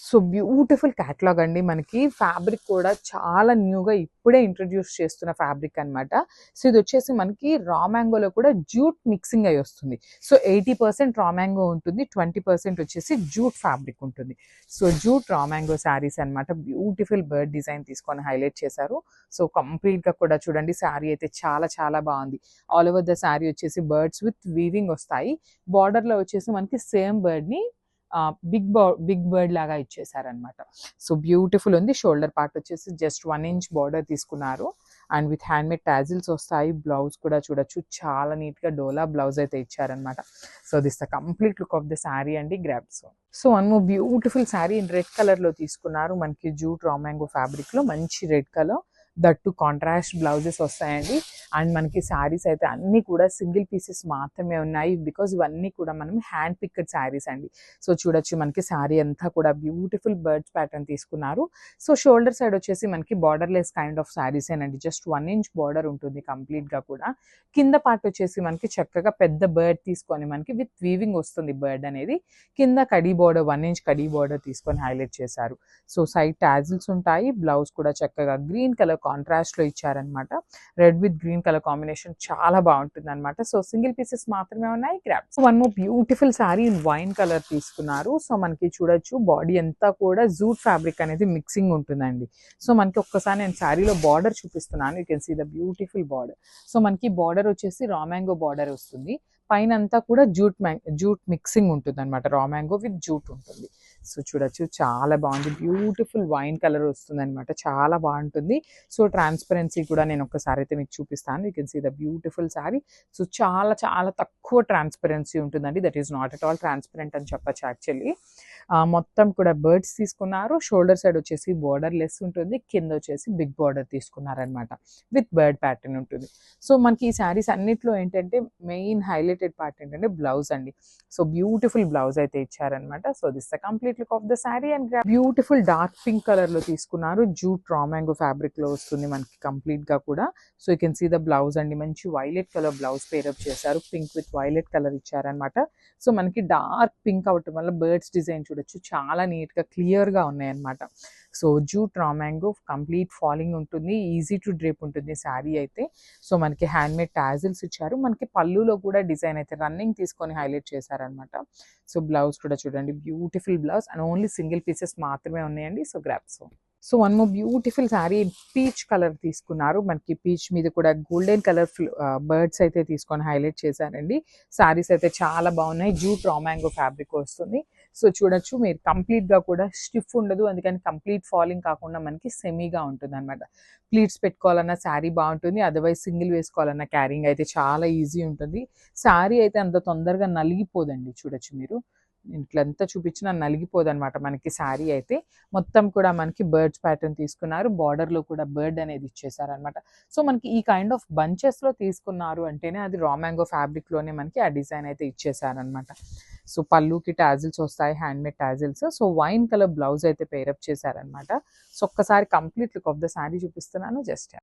So beautiful catalogue అండి. మనకి fabric కూడా చాలా న్యూగా ఇప్పుడే ఇంట్రడ్యూస్ చేస్తున్న ఫ్యాబ్రిక్ అనమాట. సో ఇది వచ్చేసి మనకి రా మ్యాంగోలో కూడా జూట్ మిక్సింగ్ అయి వస్తుంది. సో 80% రా మ్యాంగో ఉంటుంది, 20% వచ్చేసి జూట్ ఫ్యాబ్రిక్ ఉంటుంది. So jute raw mango saris అనమాట. బ్యూటిఫుల్ బర్డ్ డిజైన్ తీసుకొని హైలైట్ చేశారు. సో కంప్లీట్గా కూడా చూడండి, శారీ అయితే చాలా చాలా బాగుంది. ఆల్ ఓవర్ ద శారీ వచ్చేసి బర్డ్స్ విత్ వీవింగ్ వస్తాయి. బార్డర్లో వచ్చేసి మనకి సేమ్ బర్డ్ని బిగ్ బర్డ్ లాగా ఇచ్చేసారనమాట. సో బ్యూటిఫుల్ ఉంది. షోల్డర్ పార్ట్ వచ్చేసి జస్ట్ 1 ఇంచ్ బార్డర్ తీసుకున్నారు అండ్ విత్ హ్యాండ్మేడ్ టాజిల్స్ వస్తాయి. బ్లౌజ్ కూడా చూడొచ్చు, చాలా నీట్గా డోలా బ్లౌజ్ అయితే ఇచ్చారనమాట. So this the complete look of the sari అండి. గ్రాబ్స్. So one more beautiful sari in red కలర్లో తీసుకున్నారు. మనకి జూట్ రా మ్యాంగో ఫ్యాబ్రిక్లో మంచి red colour, that contrast blouses వస్తాయండి. అండ్ మనకి శారీస్ అయితే అన్నీ కూడా సింగిల్ పీసెస్ మాత్రమే ఉన్నాయి, బికాజ్ ఇవన్నీ కూడా మనం హ్యాండ్ పిక్డ్ శారీస్ అండి. సో చూడొచ్చు, మనకి శారీ అంతా కూడా బ్యూటిఫుల్ బర్డ్స్ ప్యాటర్న్ తీసుకున్నారు. సో షోల్డర్ సైడ్ వచ్చేసి మనకి బార్డర్లెస్ కైండ్ ఆఫ్ శారీస్ ఏనండి. జస్ట్ 1 ఇంచ్ బార్డర్ ఉంటుంది కంప్లీట్గా కూడా. కింద పార్ట్ వచ్చేసి మనకి చక్కగా పెద్ద బర్డ్ తీసుకొని మనకి విత్ వీవింగ్ వస్తుంది బర్డ్ అనేది. కింద కడీ బార్డర్ 1 ఇంచ్ కడీ బార్డర్ తీసుకొని హైలైట్ చేశారు. సో సైడ్ టాజిల్స్ ఉంటాయి. బ్లౌజ్ కూడా చక్కగా గ్రీన్ కలర్ కాంట్రాస్ట్ లో ఇచ్చారనమాట. Red with green colour combination చాలా బాగుంటుంది అనమాట. సో సింగిల్ పీసెస్ మాత్రమే ఉన్నాయి. Grabs. One more beautiful sari in wine colour తీసుకున్నారు. సో మనకి చూడొచ్చు, బాడీ అంతా కూడా జూట్ ఫ్యాబ్రిక్ అనేది మిక్సింగ్ ఉంటుందండి. సో మనకి ఒక్కసారి నేను శారీలో బార్డర్ చూపిస్తున్నాను. You can see the beautiful border. So మనకి బార్డర్ వచ్చేసి రా మ్యాంగో బార్డర్ వస్తుంది. పైన అంతా కూడా జూట్ మిక్సింగ్ ఉంటుంది అనమాట. రా మ్యాంగో విత్ జూట్ ఉంటుంది. సో చూడొచ్చు, చాలా బాగుంది. బ్యూటిఫుల్ వైన్ కలర్ వస్తుంది అనమాట. చాలా బాగుంటుంది. సో ట్రాన్స్పరెన్సీ కూడా నేను ఒక్కసారి అయితే మీకు చూపిస్తాను. You can see the beautiful sari. So చాలా చాలా తక్కువ ట్రాన్స్పరెన్సీ ఉంటుందండి. That is not at all transparent అని చెప్పచ్చు యాక్చువల్లీ. మొత్తం కూడా బర్డ్స్ తీసుకున్నారు. షోల్డర్ సైడ్ వచ్చేసి బార్డర్ లెస్ ఉంటుంది, కింద వచ్చేసి బిగ్ బార్డర్ తీసుకున్నారనమాట. విత్ బర్డ్ ప్యాటర్న్ ఉంటుంది. సో మనకి ఈ శారీస్ అన్నిట్లో ఏంటంటే మెయిన్ హైలైటెడ్ పార్ట్ ఏంటంటే బ్లౌజ్ అండి. సో బ్యూటిఫుల్ బ్లౌజ్ అయితే ఇచ్చారనమాట. So this the complete look of the sari. And beautiful dark pink colour లో తీసుకున్నారు. జూట్ రా మ్యాంగో ఫ్యాబ్రిక్ లో వస్తుంది మనకి కంప్లీట్ గా కూడా. So you can see the blouse అండి. మంచి వైలెట్ కలర్ బ్లౌజ్ పేరప్ చేశారు. పింక్ విత్ వైలెట్ కలర్ ఇచ్చారనమాట. సో మనకి డార్క్ పింక్ అవటం వల్ల బర్డ్స్ డిజైన్ చూడొచ్చు, చాలా నీట్ గా క్లియర్ గా ఉన్నాయన్నమాట. So jute raw mango complete falling ఉంటుంది, ఈజీ టు డ్రేప్ ఉంటుంది శారీ అయితే. సో మనకి హ్యాండ్మేడ్ టాజిల్స్ ఇచ్చారు. మనకి పళ్ళులో కూడా డిజైన్ అయితే రన్నింగ్ తీసుకొని హైలైట్ చేశారనమాట. సో బ్లౌజ్ కూడా చూడండి, beautiful blouse and only single pieces మాత్రమే ఉన్నాయండి. So grabs. So one more beautiful sari peach colour తీసుకున్నారు. మనకి పీచ్ మీద కూడా గోల్డెన్ కలర్ బర్డ్స్ అయితే తీసుకొని హైలైట్ చేశారండి. శారీస్ అయితే చాలా బాగున్నాయి. జూట్ రా మ్యాంగో ఫ్యాబ్రిక్ వస్తుంది. సో చూడొచ్చు మీరు, కంప్లీట్ గా కూడా స్టిఫ్ ఉండదు, అందుకని కంప్లీట్ ఫాలింగ్ కాకుండా మనకి సెమీగా ఉంటుంది అనమాట. ప్లీట్స్ పెట్టుకోవాలన్నా శారీ బాగుంటుంది, అదర్వైజ్ సింగిల్ వేసుకోవాలన్నా క్యారింగ్ అయితే చాలా ఈజీ ఉంటుంది. శారీ అయితే అంత తొందరగా నలిగిపోదండి. చూడొచ్చు మీరు, ఇట్లంతా చూపించినా నలిగిపోదు అనమాట మనకి శారీ అయితే. మొత్తం కూడా మనకి బర్డ్స్ ప్యాటర్న్ తీసుకున్నారు. బార్డర్ లో కూడా బర్డ్ అనేది ఇచ్చేసారనమాట. సో మనకి ఈ కైండ్ ఆఫ్ బంచెస్ లో తీసుకున్నారు అంటేనే అది రా మ్యాంగో ఫ్యాబ్రిక్ లోనే మనకి ఆ డిజైన్ అయితే ఇచ్చేసారనమాట. సో పళ్ళుకి టాజిల్స్ వస్తాయి, handmade tassels. So wine colour blouse అయితే పేరప్ చేశారనమాట. సో ఒక్కసారి complete look of the sari చూపిస్తున్నాను జస్ట్.